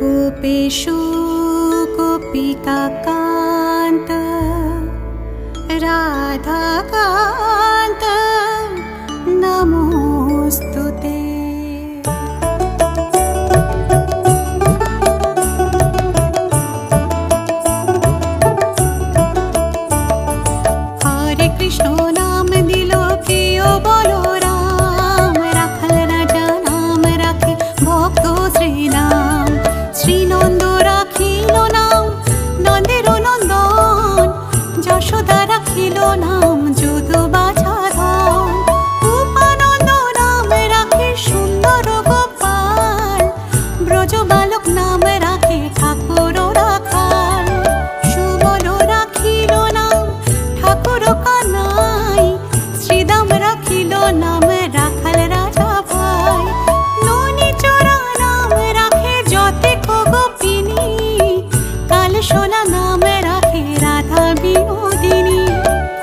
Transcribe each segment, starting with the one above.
गोपेशु गोपिकान्त राधाकान्त नमोस्तुते। हरे कृष्ण नाम दिलो प्रिय बोलो राम, राखल राजा नाम राखे भक्त श्रीराम। श्रीनंद राखिल नाम नंदेर नंदन, যশোদা রাখিল নাম যদু বাছাধন। উপানন্দ নাম রাখে সুন্দর গোপাল, ব্রজ বালক নাম রাখে ঠাকুর রাখাল। সুবল রাখিল নাম ঠাকুর কানাই, শ্রীদাম রাখিল নাম রাখাল রাজা ভাই। ননি চোরা নাম রাখে যতেক গোপিনী, কাল সোলা নাম রাখে রাধা বিনোদিনী।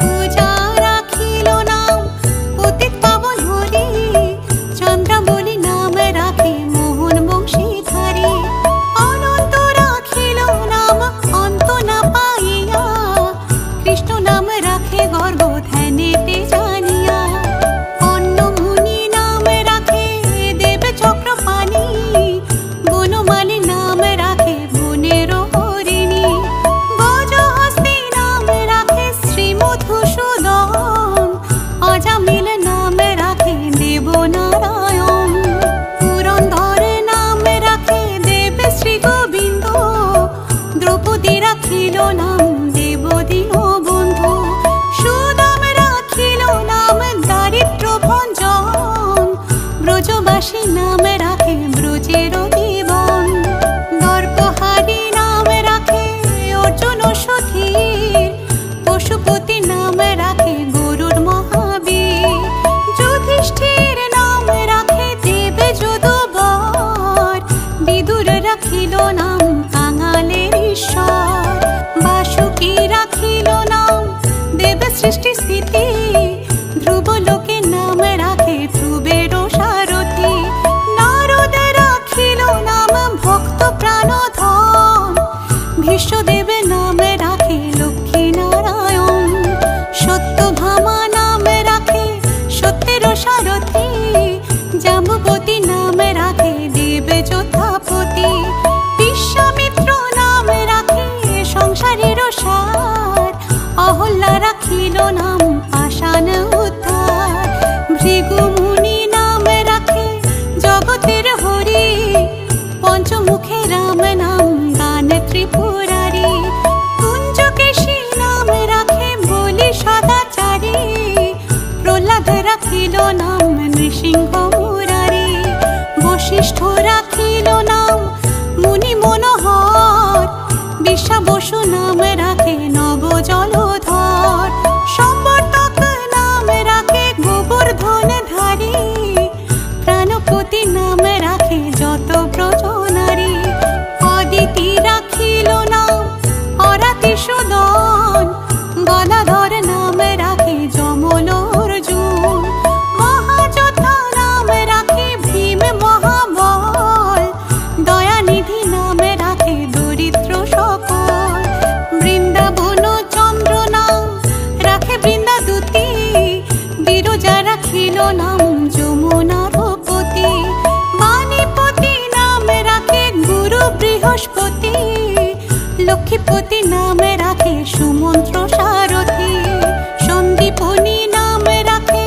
পূজা রাখিল নাম পতিত পাবন হরি, চন্দ্রাবলী নাম রাখে মোহন বংশীধারী। অনন্ত রাখিল নাম অন্ত না পাইয়া, কৃষ্ণ নাম রাখে গর্ব ধ্যানেতে জানিয়া। অন্নমুনি নাম রাখে দেব চক্রপাণি, বনমালী নাম রাখে বনের হরিণী। গজহস্তি নাম রাখে শ্রী মধুসূদন, অজামিল নাম রাখে দেব নারায়ণ। পুরন্দর নাম রাখে দেব শ্রী গোবিন্দ, দ্রৌপদী রাখিল নাম দেব দীনবন্ধু। সুদাম রাখিল নাম দারিদ্র ভঞ্জন, ব্রজবাসী নাম রাখে ব্রজের জীবন। দর্পহারি নাম রাখে অর্জুন সুধীর, পশুপতি নাম রাখে গরুড় মহাবীর। যুধিষ্ঠির নাম রাখে দেব যদুবর, বিদুর রাখিল নাম কাঙালের ঈশ্বর। বাসুকী রাখিল নাম দেব সৃষ্টি স্থিতি, ধ্রুবলোকে নাম রাখে ধ্রুবের সারথি। নারদ রাখিল নাম ভক্ত প্রাণধন, ভীষ্মদেব নাম রাখে লক্ষ্মী নারায়ণ। সত্যভামা নাম রাখে সত্যের সারথি, জাম্বুবতী নাম রাখে দেব যোদ্ধাপতি। বিশ্বামিত্র নাম রাখে সংসারের সার, অহল্যা রাখিল নাম পাষাণ উদ্ধার। ভৃগুমুনি নাম রাখে জগতের হরি, পঞ্চমুখে রাম নাম গান ত্রিপুরারি। কুঞ্জকেশী নাম রাখে বলি সদাচারী, প্রহ্লাদ রাখিল নাম নৃসিংহ মুরারি। বশিষ্ঠ রাখিল নাম মুনি মনোহর, বিশ্বাবসু নাম রাখে নব জলধর। সম্বর্ধক নাম রাখে গোবর্ধন ধারী, প্রাণপতি নাম রাখে যত ব্রজনারী। অদিতি রাখিল নাম অরাতি সুদন, গদাধর নাম রাখে যমল অর্জুন। মহাযোদ্ধা নাম রাখে ভীম মহাবল, দয়ানিধি নাম রাখে দরিদ্র সকল। বৃন্দাবন চন্দ্র নাম রাখে বৃন্দাদূতি, বিরজা রাখিল নাম যমুনার পতি। বাণীপতি নাম রাখে গুরু বৃহস্পতি, লক্ষ্মীপতি নাম রাখে সুমন্ত্র সারথি। সন্দীপনী নাম রাখে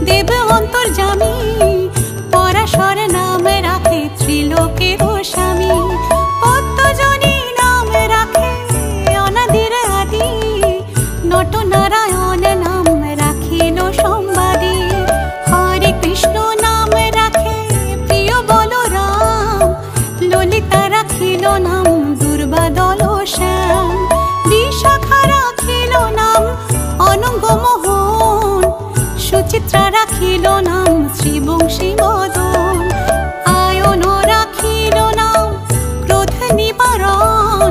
দেব অন্তর্যামী, পরাশর নাম রাখে ত্রিলোকের স্বামী। পদ্মজনী নাম রাখে অনাদির আদি, নটনারায়ণ নাম রাখিল সম্বাদী। হরে কৃষ্ণ নাম রাখে প্রিয় বলরাম, ললিতা রাখিল নাম দুর্বাদল শ্যাম। বিশাখা রাখিল নাম অনঙ্গ মোহন, সুচিত্রা রাখিল নাম শ্রীবংশী মদন। আয়ন রাখিল নাম ক্রোধ নিবারণ,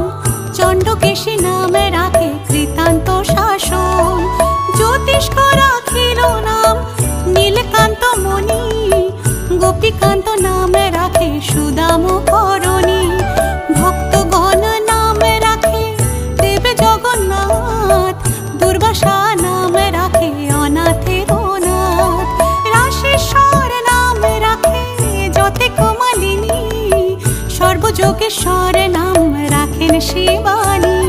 চণ্ডকেশী নাম রাখে কৃতান্ত শাসন। জ্যোতিষ্ক রাখিল নাম নীলকান্ত মণি, গোপীকান্ত নাম রাখে সুদাম করণী। যোগেশ্বর নাম রাখেন শিবানী,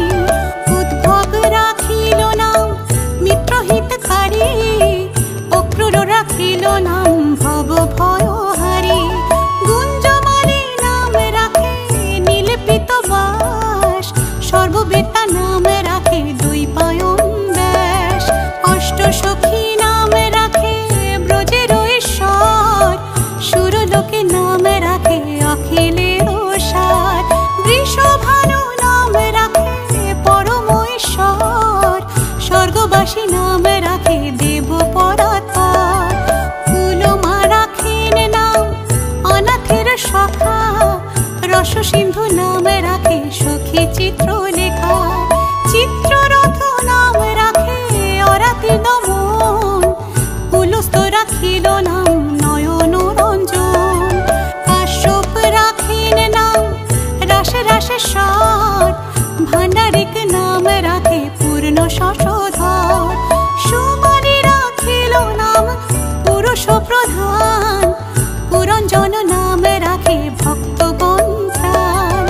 উদ্ভব রাখিল নাম মিত্রহিতকারী, অক্রূর রাখিল নাম ভব ভয়হারী, গুঞ্জমালী নাম রাখে নীলপিত বাস, সর্ববেতা নাম রাখে দ্বৈপায়ন ব্যাস, অষ্টসখী নাম রাখে ব্রজের ঈশ্বর, সুরলোকে নাম রাখে অখিলের সার, বৃষভানু নাম রাখে পরম ঈশ্বর, স্বর্গবাসী নাম রাখে দেব পরাৎপর, কুলমা রাখেন নাম অনাথের সখা, রস সিন্ধু নাম রাখে সখী চিত্রলেখা, চিত্ররথ নাম রাখে অরাতি নমন, পুলস্ত রাখিল নাম নয়ন রঞ্জন, কাশ্যপ রাখেন নাম রাশে রাশে স্বর, ভাণ্ডারিক নাম রাখে পূর্ণ শশধর, সুমারি রাখিল নাম পুরুষ প্রধান, পুরঞ্জন নাম রাখে ভক্তগণ প্রাণ,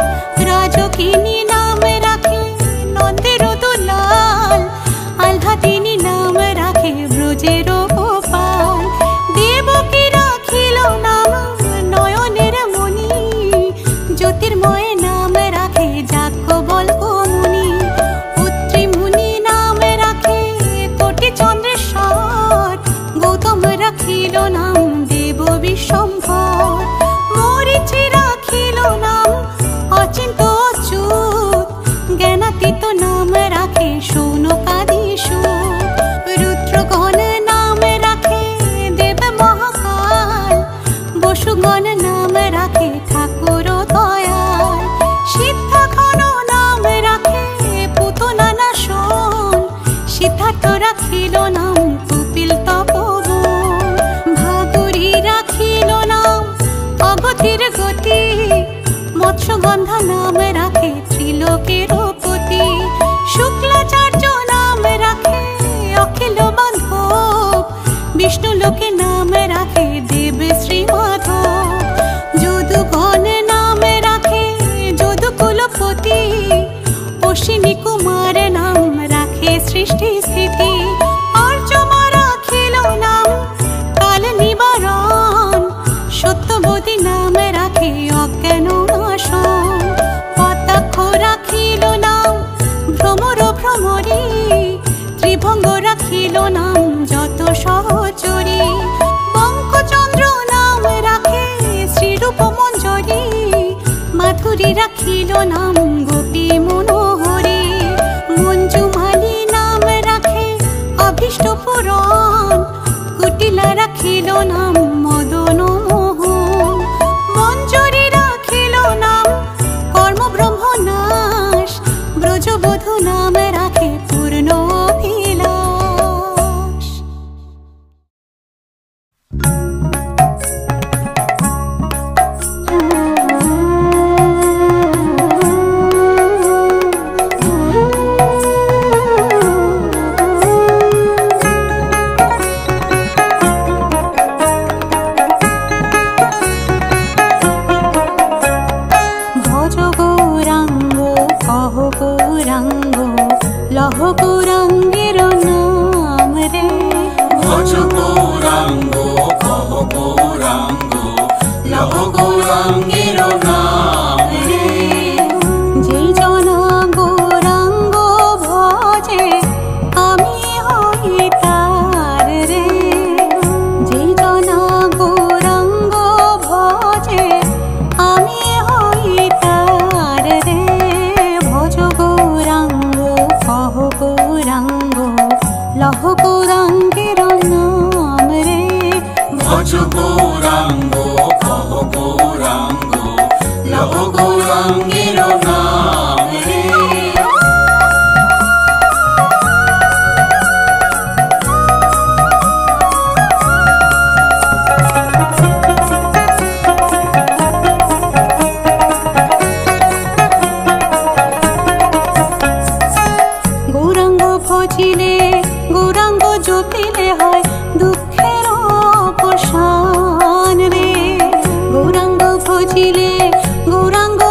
রাজকিনী নাম রাখে নন্দের দুলাল, আহ্লাদিনী নাম রাখে ব্রজের গোপাল, দেবকী রাখিল নাম নয়নের মণি, জ্যোতির্ময় নাম রাখে যাজ্ঞবল্ক মুনি, পুত্রী মুনি নাম রাখে কোটি চন্দ্রেশ্বর, গৌতম রাখিল নাম দেব বিশ্বম্ভর, মরীচি রাখিল নাম অচিন্ত অচ্যুত, জ্ঞানাতীত নাম রাখে শৌনকাদি সুত, রুদ্রগণ নাম রাখে দেব মহাকাল, বসুগণ নাম রাখে ঠাকুর দয়াল, সিদ্ধাঘন নাম রাখে পুতনা নাশন, সিদ্ধার্থ রাখিল নাম কপিল তপোবন, ভাদুরী রাখিল নাম অগতির গতি, মৎস্যগন্ধা নাম রাখে ত্রিলোকের পতি, শুক্লাচার্য নাম রাখে অখিল বান্ধব, বিষ্ণুলোকে নাম রাখে দেব শ্রীমাধব, যদুগণ নাম রাখে যদুকুলপতি, অশ্বিনী কুমার নাম রাখে সৃষ্টি স্থিতি, অর্চমা রাখিল নাম কাল নিবারণ, সত্যবতী নাম রাখে অজ্ঞান নাশন, কটাক্ষ রাখিল নাম ভ্রমর ভ্রমরী, ত্রিভঙ্গ রাখিল নাম যত সহচরী, বঙ্কচন্দ্র নাম রাখে শ্রীরূপ মঞ্জরী, মাধুরী রাখিল নাম গোপী মনোহরী, মঞ্জুমালী নাম রাখে অভীষ্ট পুরন, কুটিলা রাখিল নাম মদন মোহন, মঞ্জরী রাখিল নাম কর্ম ব্রহ্ম নাশ, ব্রজবধূ নাম রাখে পূর্ণ অভিলাষ। ভজ গৌরাঙ্গ কহ গৌরাঙ্গ লহ গৌরাঙ্গের নাম রে, ভজ গৌরাঙ্গ কহ গৌরাঙ্গ লহ গৌরাঙ্গের নাম রে, যেই জনা গৌরাঙ্গ ভজে আমি হই তার রে, যেই জনা গৌরাঙ্গ ভজে আমি হই তার রে, ভজ গৌরাঙ্গ কহ গৌরাঙ্গ লহ গৌরাঙ্গের নাম রে, ভজ গৌরাঙ্গ কহ গৌরাঙ্গ লহ গৌরাঙ্গের নাম রে। গৌরাঙ্গ ভজিলে গৌরাঙ্গ জপিলে হয় দুঃখের অবসান রে, গৌরাঙ্গ ভজিলে গৌরাঙ্গ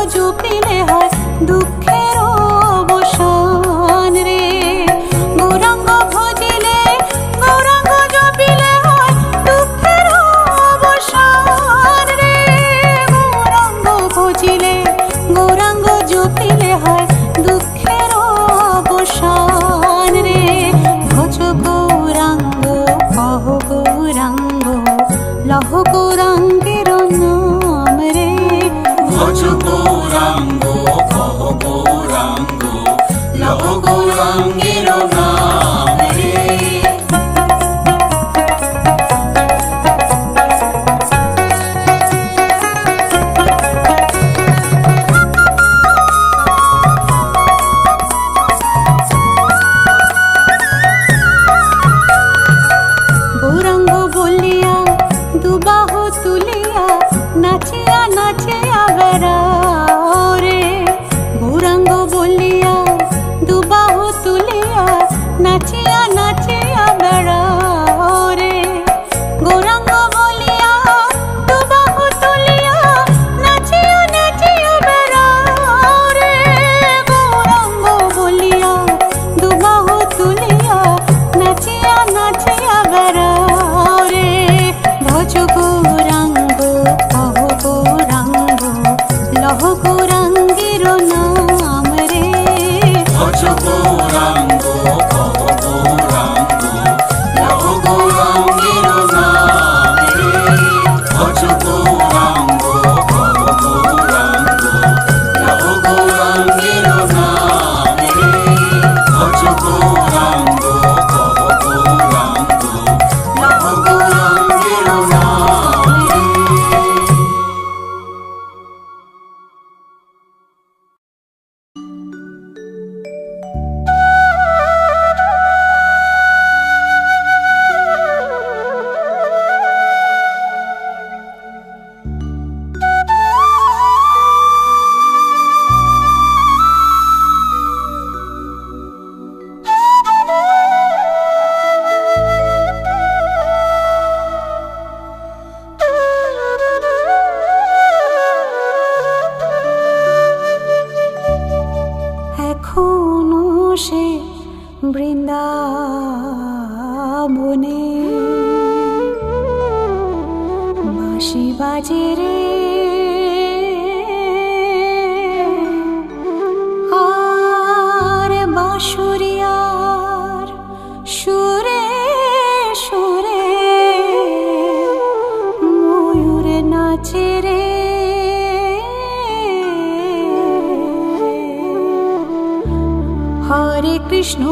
হরে কৃষ্ণ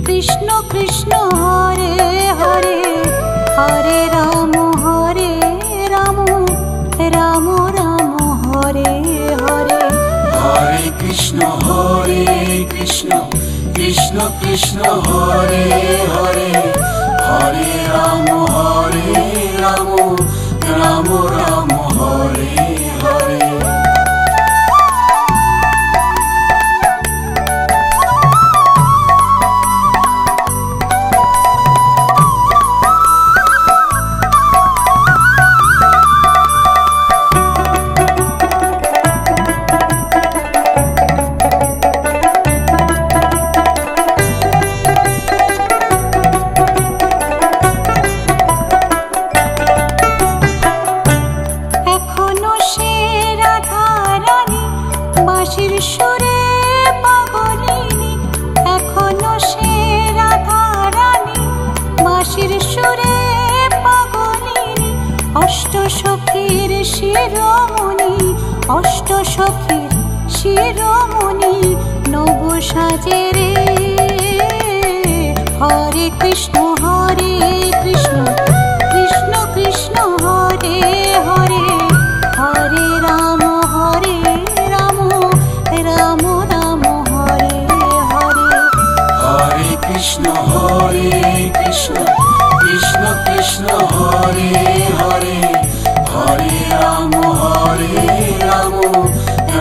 কৃষ্ণ কৃষ্ণ হরে হরে, হরে রাম রাম রাম হরে হরে। হরে কৃষ্ণ কৃষ্ণ কৃষ্ণ হরে হরে, হরে রাম রাম রাম হরে হরে। এখনো সে রাধা রানী বাঁশির সুরে পাগলিনী, এখনো সে রাধা রানী বাঁশির সুরে পাগলিনী। অষ্ট সখীর শিরোমণি, অষ্ট সখীর শিরোমণি নব সাজে রে। হরে কৃষ্ণ কৃষ্ণ কৃষ্ণ হরে হরে, হরে রাম রাম রাম হরে হরে। হরে কৃষ্ণ কৃষ্ণ কৃষ্ণ হরে হরে, হরে রাম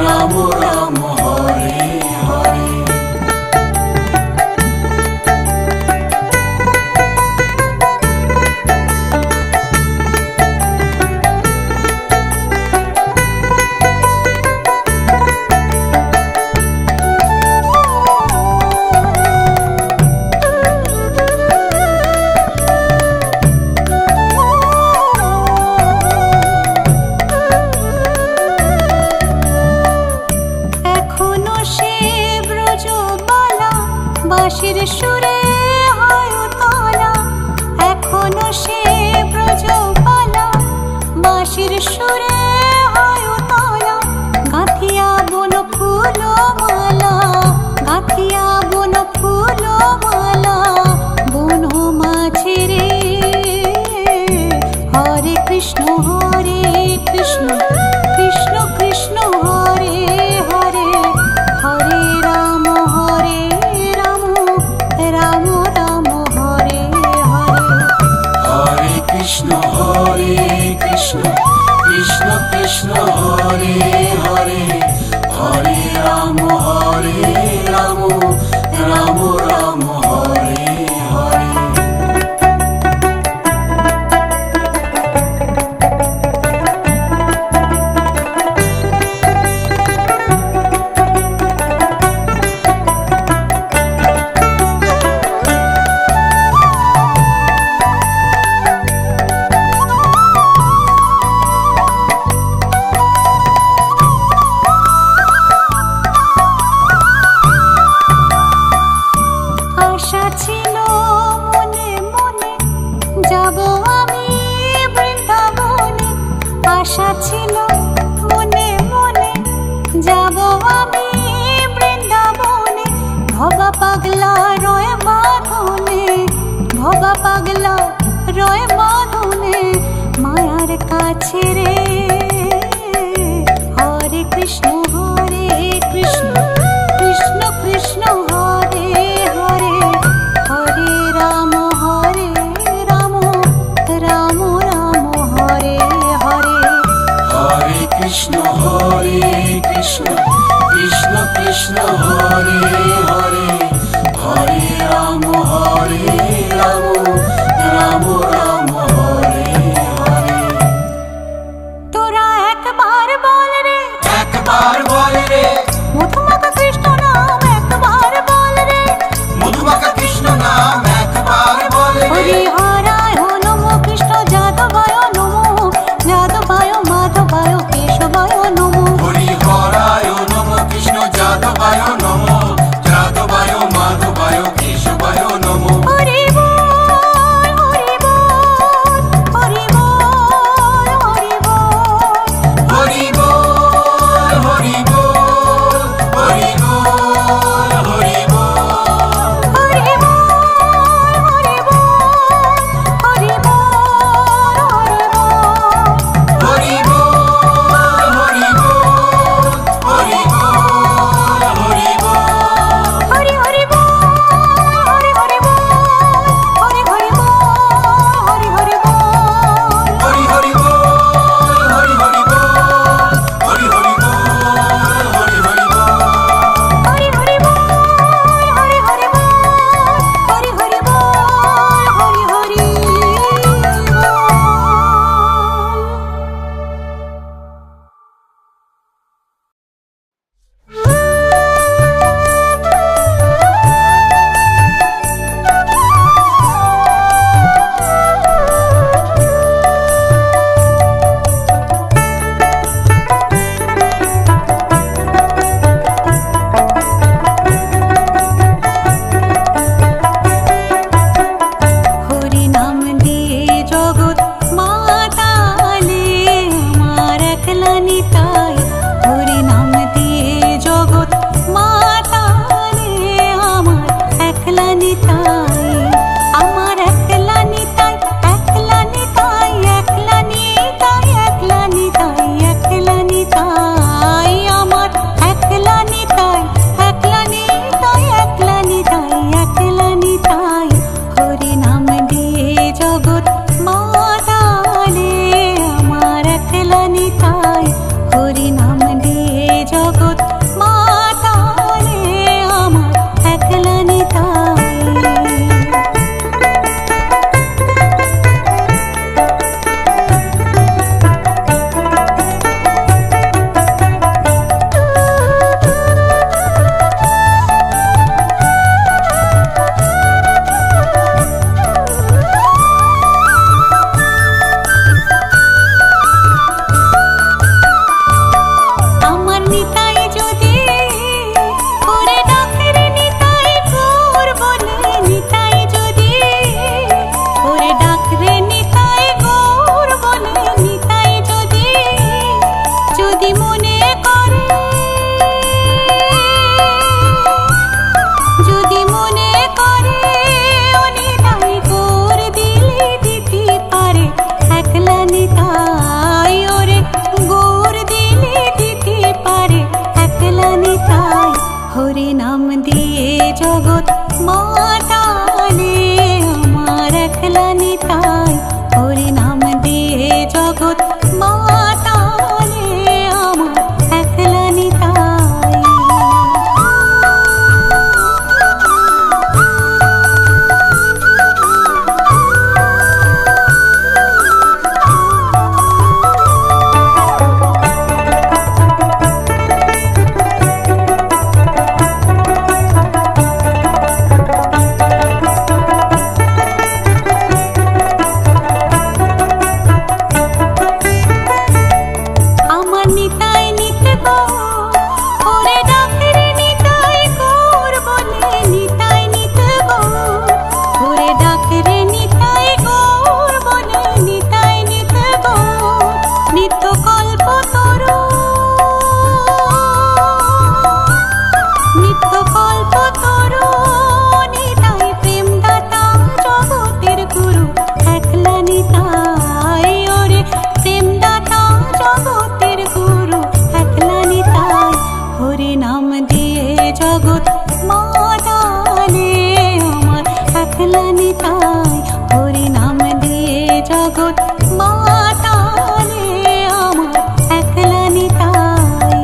রাম রাম হরে হরে। এখনো সে ব্রজবালা বাঁশির সুরে হয় তলা, এখনো সে ব্রজবালা বাঁশির সুরে হয় তলা। গাঁথিয়া বন ফুল মালা, গাঁথিয়া বন ফুল মালা বন মাঝে রে। হরে কৃষ্ণ কৃষ্ণ কৃষ্ণ হরে হরে, হরে রাম রাম রাম হরে হরে। হরে কৃষ্ণ কৃষ্ণ কৃষ্ণ হরে হরে, হরে রাম রাম রাম হরে হরে। আশা ছিল মনে মনে যাব আমি বৃন্দাবনে, আশা ছিল মনে মনে যাব আমি বৃন্দাবনে। ভবা পাগলা রয় বাঁধনে, ভবা পাগলা রয় বাঁধনে মায়ার কাছে রে। হরে কৃষ্ণ কৃষ্ণ কৃষ্ণ হরে হরে, হরে রাম রাম রাম হরে হরে। হরে কৃষ্ণ কৃষ্ণ কৃষ্ণ হরে হরে, হরে রাম রাম হরে হরে। তোরা একবার বল রে, একবার বল রে, মধুমাখা কৃষ্ণ নাম একবার বল রে। মধুমাখা কৃষ্ণ নাম একবার বল রে। হরি হরায় নমো কৃষ্ণ যাদবায় নমো, যাদবায় মাধবায় কেশবায় নমো। হরি হরায় নমঃ কৃষ্ণ যাদবায় নমঃ, যাদবায় হরি নাম দিয়ে জগৎ মাতালে আমার একলা নিতাই। আমার নিতাই যদি ওরে ডাকে রে নিতাই গৌর বলে, নিতাই যদি ওরে ডাকে রে নিতাই গৌর বলে, নিতাই যদি যদি মনে করে, যদি মনে করে ও নিতাই গৌর দিলে দিতে পারে একলা নিতাই, ওরে গৌর দিলে দিতে পারে একলা নিতাই। হরি নাম দিয়ে জগৎ মাতালে আমার একলা নিতাই, হরি নাম দিয়ে জগৎ মাতালে আমার একলা নিতাই। আমার নিতাই নিতে গৌর ওরে ডাকে রে নিতাই গৌর বলে, নিতাই নিতে গৌর ওরে ডাকে রে নিতাই গৌর বলে, নিতাই নিতে গৌর নিত্য কল্প তরু, নিত্য কল্প তরু নিতাই প্রেম দাতা জগতের গুরু একলা নিতাই, ওরে প্রেম দাতা জগতের গুরু একলা নিতাই। হরি নাম দিয়ে জগৎ মাতালে আমার একলা নিতাই, হরি নাম দিয়ে জগৎ মাতালে আমার একলা নিতাই।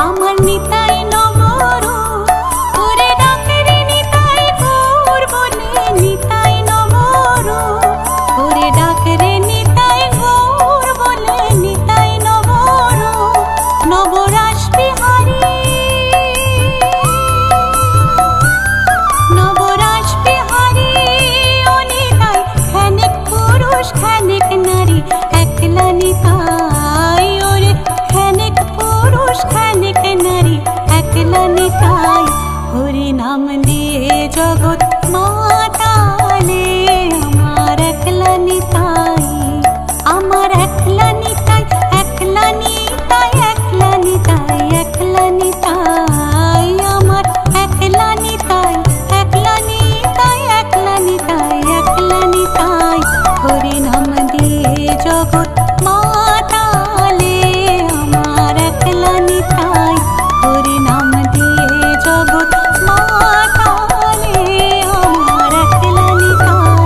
আমার নিতাই নমরু ওরে ডাকে রে নিতাই গৌর বলে, নিতাই নমরু ওরে ডাকে রে নিতাই গৌর বলে, নিতাই নমরু নবরাস বিহারী, নবরাস বিহারী ও নিতাই খানিক পুরুষ খানিক নারী একলা নিতাই, ওরে খানিক পুরুষ খানিক নারী একলা নিতাই। হরি নাম দিয়ে জগৎ মাতালে আমার একলা নিতাই, আমার একলা নিতাই, একলা নিতাই, একলা নিতাই, একলা নিতাই, আমার একলা নিতাই, একলা নিতাই, একলা নিতাই, একলা নিতাই। হরি নাম দিয়ে জগৎ মাতালে আমার একলা নিতাই, হরি নাম দিয়ে জগৎ মাতালে আমার একলা নিতাই,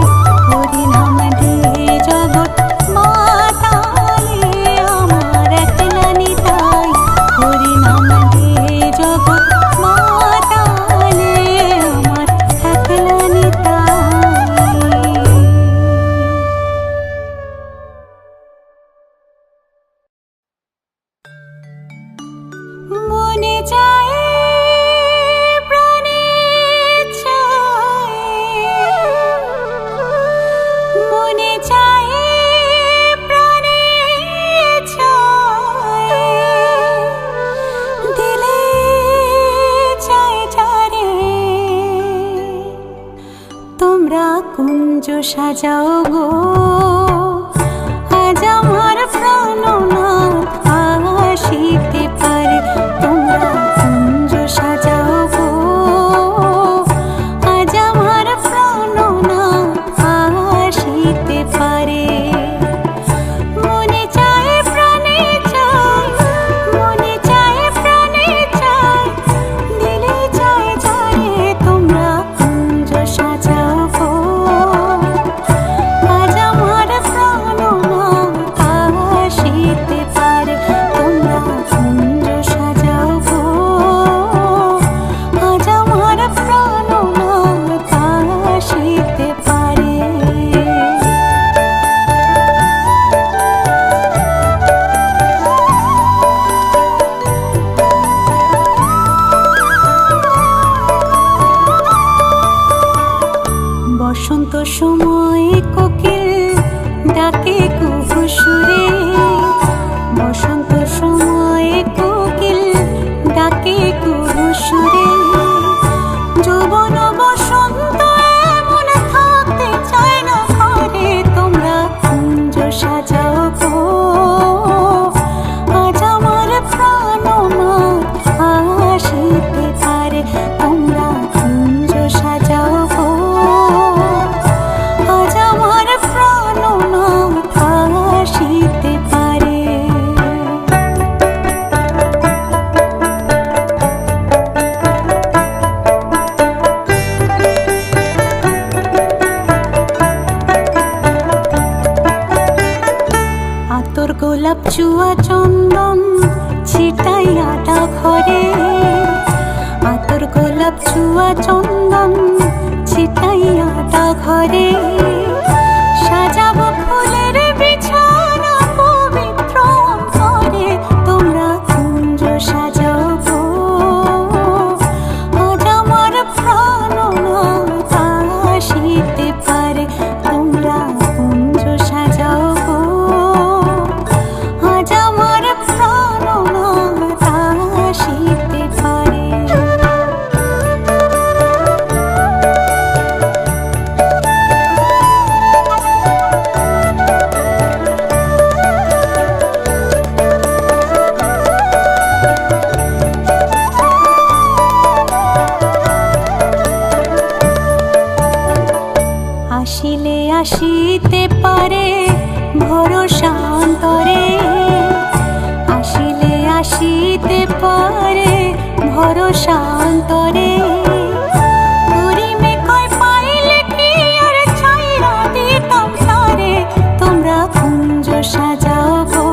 হরি নাম দিয়ে জগৎ মাতালে আমার একলা নিতাই, হরি নাম দিয়ে জগৎ মাতালে আমার একলা নিতাই। মনে চায় প্রাণে চায়, মনে চায় প্রাণে চায়, দিলে চায় যারে তোমরা কুঞ্জ সাজাও গো, আজ আমার প্রাণনাথ আসিতে পারে, তোমরা কুঞ্জ সাজাও গো, সময় কোকিল ডাকে কুহু সুরে, বসন্ত সময় কোকিল ডাকে কুহু সুরে। যৌবন বসন্ত এমন থাকতে চায় না ঘরে, তোমরা কুঞ্জ সাজাও গো। আজ আমার প্রাণনাথ আসিতে পারে, তোমরা কুঞ্জ সাজাও গো। আজ আমার প্রাণনাথ আসিতে পারে। আতর গোলাপ চুয়া চন্দন ছিটাইয়া ঘরে, আতর গোলাপ চুয়া চন্দন ছিটাইয়া ঘরে। সাজাবো ফুলের বিছানা পবিত্র অন্তরে, তোমরা কুঞ্জ সাজাও গো। আজ আমার প্রাণনাথ আসিতে পারে, তোমরা কুঞ্জ সাজাও গো। আজ আমার প্রাণনাথ আসিতে পারে। আসিলে আসিতে পারে ভরসা অন্তরে, আসিলে আসিতে পারে ভরসা অন্তরে। গরিমে কয় পাইলে কি আর ছাইরা দিতাম তারে, তোমরা কুঞ্জ সাজাও গো।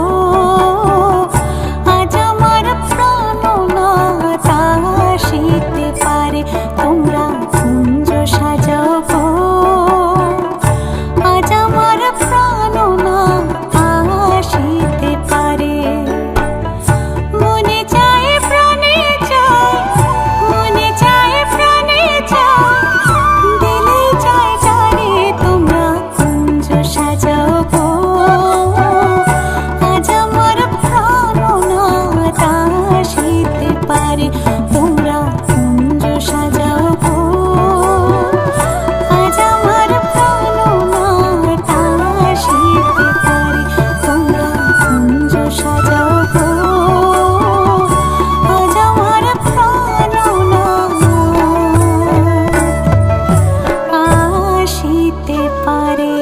আজ আমার প্রাণনাথ আসিতে পারে, তোমরা কুঞ্জ সাজাও গো। আজ আমার প্রাণনাথ আসিতে পারে। মনে চায় প্রাণে চায়, মনে চায় প্রাণে চায়, দিলে চায় জানে, তোমরা কুঞ্জ সাজাও গো। আজ আমার প্রাণনাথ আসিতে পারে, তোমরা কুঞ্জ সাজাও গো। আজ আমার প্রাণনাথ আসিতে পারে, তোমরা কুঞ্জ সাজাও গো। আজ আমার প্রাণনাথ আসিতে পারে।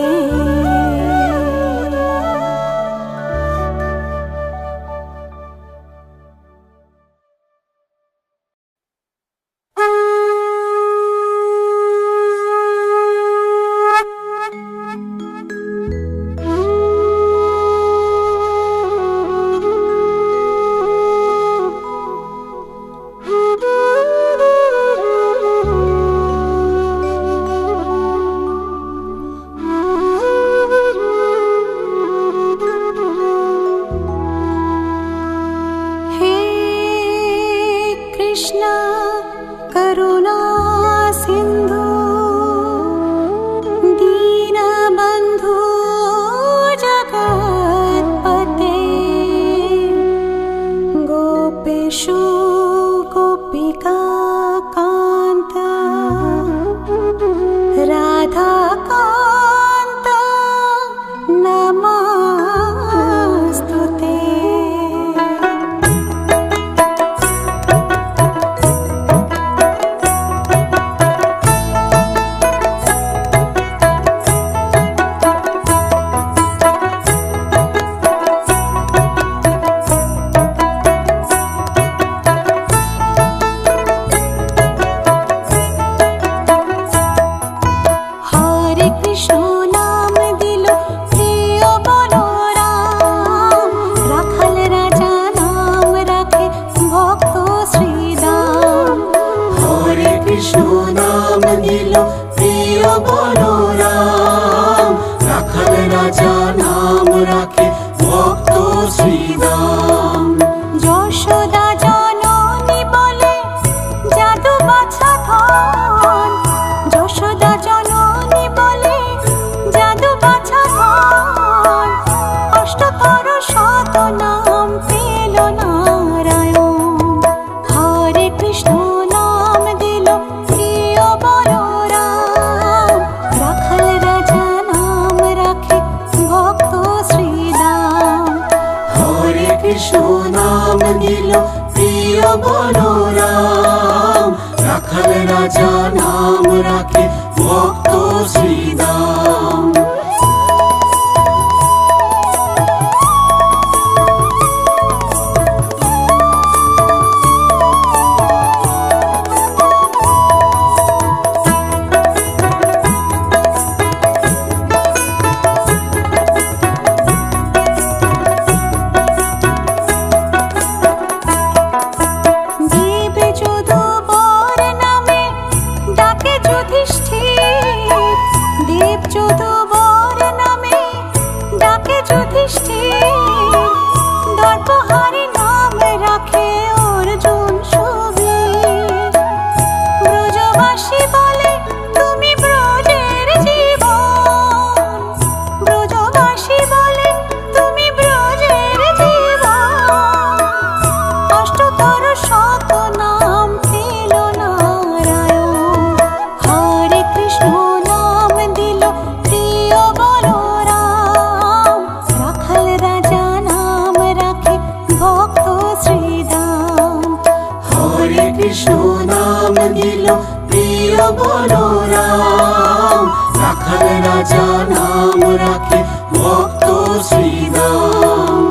हे कृष्ण करुणा सिंधु, दीनबंधु जगत्पते। गोपेशु गोपिका कांत, राधा कांत नमस्तुते। हरे कृष्ण नाम दिल प्रिय बलराम, राखाल राजा नाम राखे भक्त श्रीदाम। हरे कृष्ण नाम दिल प्रिय बलराम, राखाल राजा नाम राखे भक्त श्रीदाम। যশোদা জননী বলে জাদু বাছা ধন, যশোদা জননী বলে রাখে ভক্ত শ্রীদাম। কৃষ্ণ নাম দিল প্রিয় বলরাম, রাখাল রাজা নাম রাখে ভক্ত শ্রীদাম।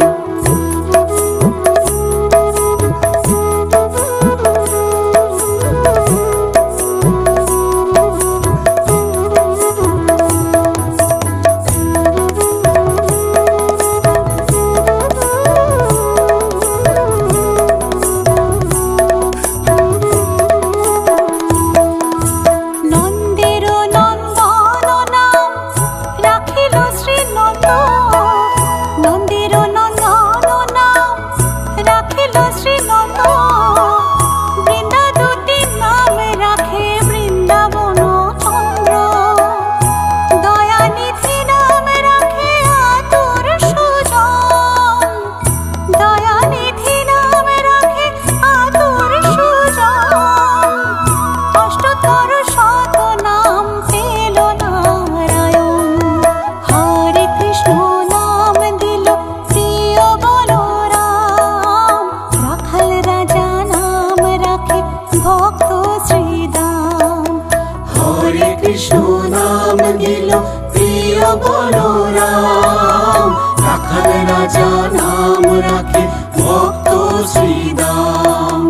কৃষ্ণ নাম দিল প্রিয় বলরাম, রাখাল রাজা নাম রাখে ভক্ত Sridam.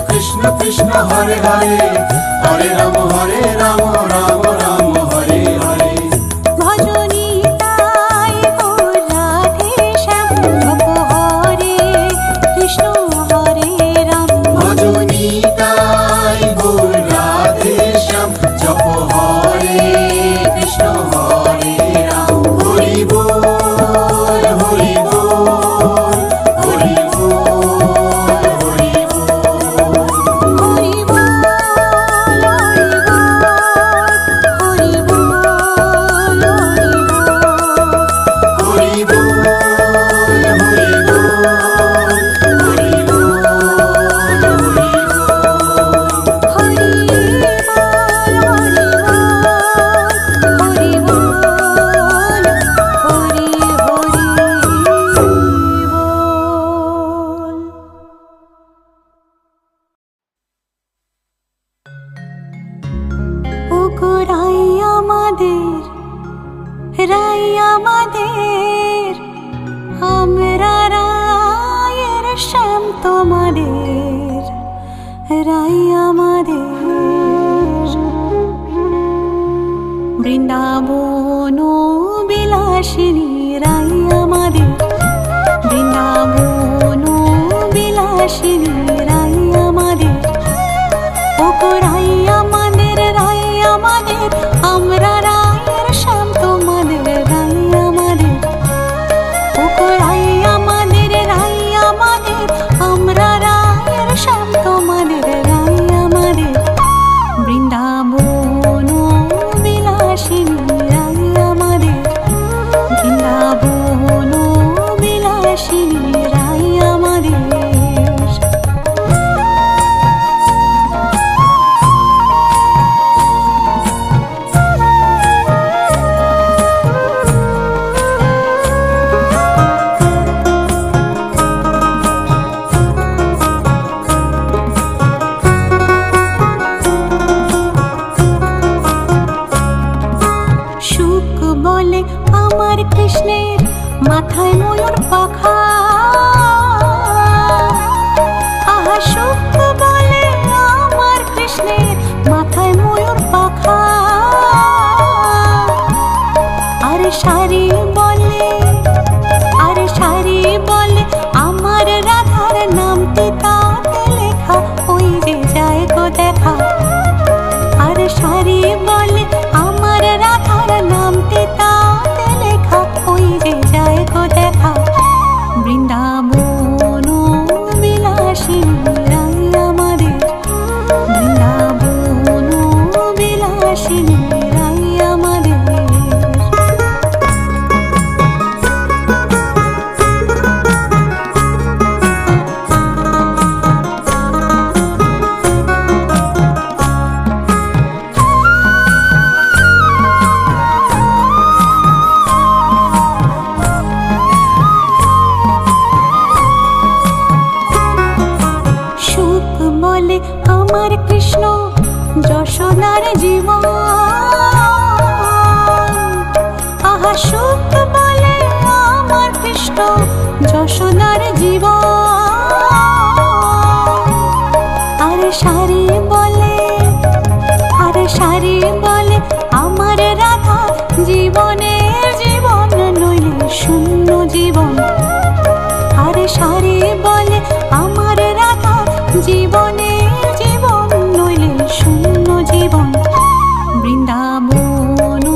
Krishna Krishna Hare Hare, Hare Rama Hare Rama, Rama Rama Hare Hare। ভজনী তাই গৌর রাধে শ্যাম, জপ হরে কৃষ্ণ হরে রাম। ভজনী তাই গৌর রাধে শ্যাম, জপ হরে কৃষ্ণ হরে রাম। হরি বল হরি বল হরি বল হরি বল। আমাদের, রাই আমাদের, আমরা রায়ের শ্যাম তোমাদের, রাই আমাদের। বৃন্দাবন বিলাসিনী রাই আমাদের, বৃন্দাবন বিলাসিনী রাই আমাদের, ওগো রাই আমাদের, রাই আমাদের, আমরা রায়ের শ্যাম তোমাদের, রাই আমাদের, ওগো রাই আমাদের, রাই আমাদের, আমরা রায়ের শ্যাম তোমাদের, রাই আমাদের। বৃন্দাবন বিলাসিনী রাই আমাদের, বৃন্দাবন বিলাসিনী রাই আমাদের। সুখ বলে আমার কৃষ্ণের মাথায় ময়ূর পাখা, আহা সুখ বলে আমার কৃষ্ণের মাথায় ময়ূর পাখা। আরে শাড়ি বলে, আরে শাড়ি বলে আমার রাধার নামটি তাতে লেখা, ওই যে যায় গো দেখা। আরে শাড়ি বলে আমার রাধার নামটি তাতে লেখা, ওই যে যায় গো দেখা। বৃন্দাবন বিলাসিনী রাই আমাদের, বৃন্দাবন বিলাসিনী রাই আমাদের। সুখ বলে আমার কৃষ্ণ যশোদার জীবন, আহা সুখ বলে আমার কৃষ্ণ যশোদার জীবন। আরে শাড়ি বলে, আরে শাড়ি বলে আমার রাধা জীবনের জীবন নইলে শূন্য জীবন। আরে শাড়ি বলে আমার রাধা জীবনের জীবন নইলে শূন্য জীবন। বৃন্দাবন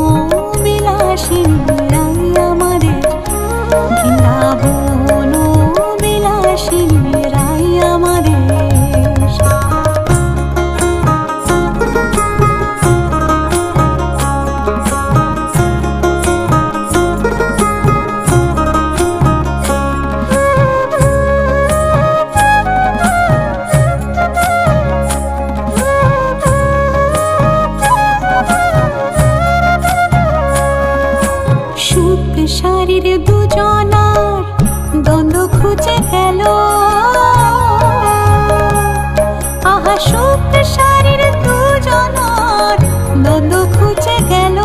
বিলাসিনী রাই আমাদের, বৃন্দাবন বিলাসিনী রাই আমাদের। সুখ শারীর দুজনার দ্বন্দ্ব খুঁজে গেল, আহা সুখ শারীর দুজনার দ্বন্দ্ব খুঁজে গেল।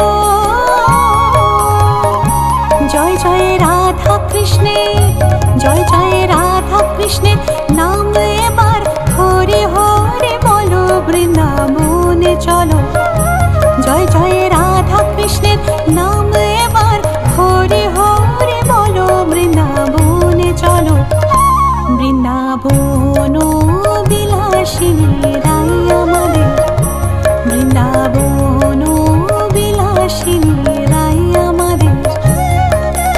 জয় জয় রাধা কৃষ্ণের, জয় জয় রাধা কৃষ্ণের নাম এবার হরি হরি বলো, বৃন্দাবনে চলো। জয় জয় রাধা কৃষ্ণের নাম এবার হরি হরি বলো, বৃন্দাবনে চলো। বৃন্দাবন বিলাসিনী রাই আমাদের, বৃন্দাবন বিলাসিনী রাই আমাদের,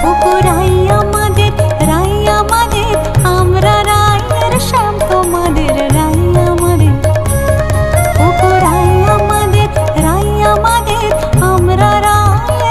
ওগো রাই আমাদের, রাই আমাদের, আমরা রায়ের শ্যাম তোমাদের, রাই আমাদের, ওগো রাই আমাদের, রাই আমাদের, আমরা রায়ের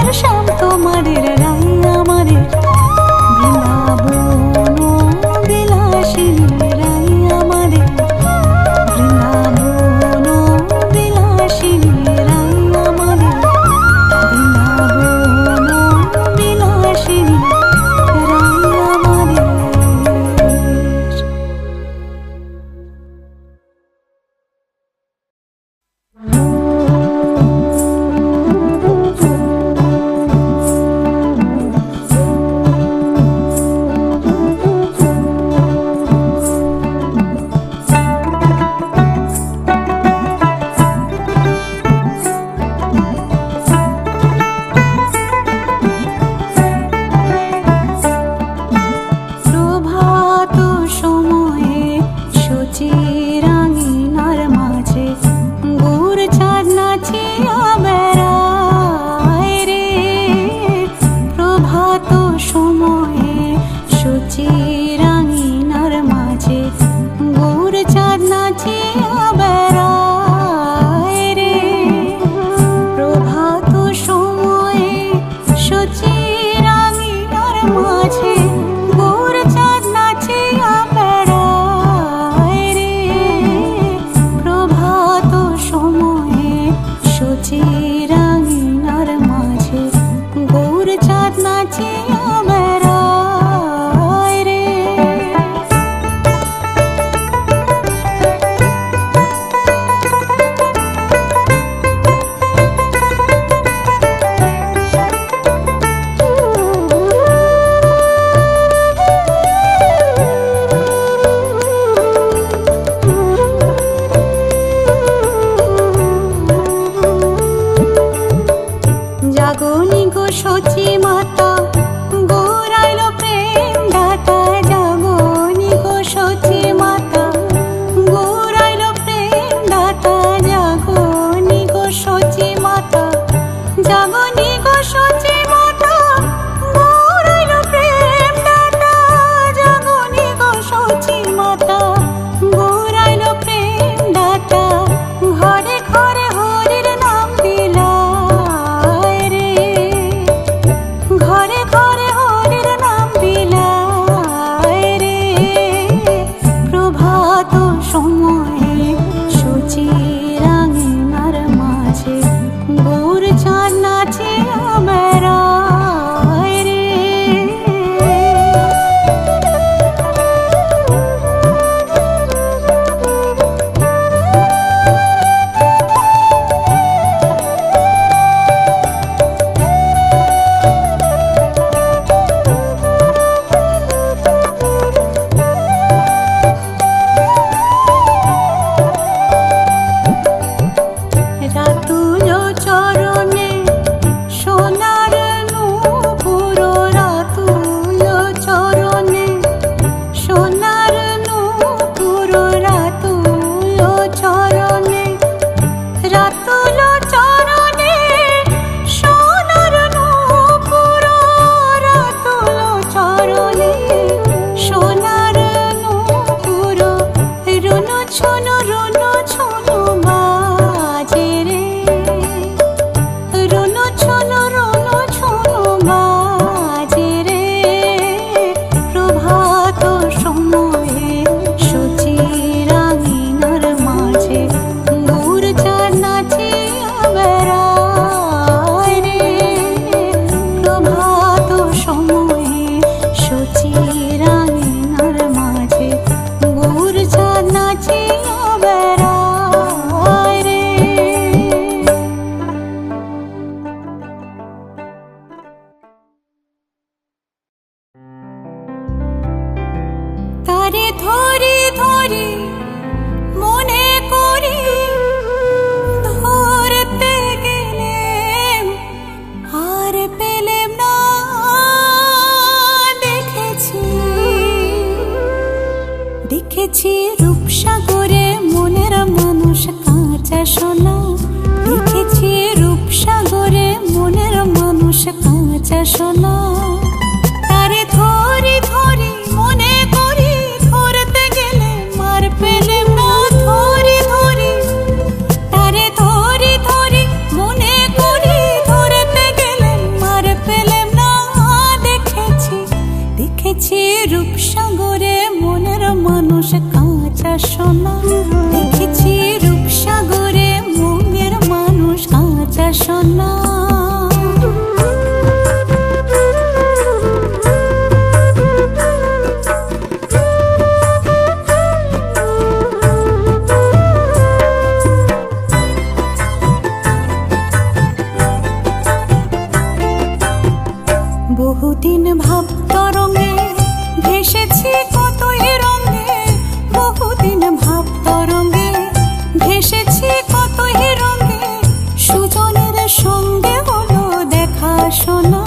চাঁদ নাচে বেড়ায় রে। রাতুল চরণে সোনার নূপুর, রাতুল চরণে সোনার নূপুর, রাতুল চরণে, রাতুল চরণে সোনার নূপুর, রাতুল চরণে সোনার নূপুর, রুনু ছুনু বাজে রে, রুনু ছুনু বাজে রে। প্রভাত সময়ে সূচির আঙিনার মাঝে ভোর চাঁদ নাচে বেড়ায় রে। প্রভাত সময়ে সূচির আঙিনার মাঝে ভোর চাঁদ নাচে বেড়ায় রে। তারে ধরি ধরি মনে করি, ধরতে গেলেম আর পেলেম না। দেখেছি দেখেছি রূপসাগরে মনের মানুষ কাঁচা সোনা, দেখেছি রূপসাগরে মনের মানুষ কাঁচা সোনা। তারে ধরি ধরি মনে করি, ধরতে গেলে মার পেলেম না। ধরি ধরি তারে ধরি ধরি মনে করি, ধরতে গেলে মার পেলেম না। দেখেছি দেখেছি রূপসাগরে মনের মানুষ কাঁচা সোনা, দেখেছি রূপসাগরে মনের মানুষ কাঁচা সোনা। বহুদিন ভাব তরঙ্গে ভেসেছি কতই রঙে, বহুদিন ভাব তরঙ্গে ভেসেছি কতই রঙে। সুজনের সঙ্গে হলো দেখা শোনা,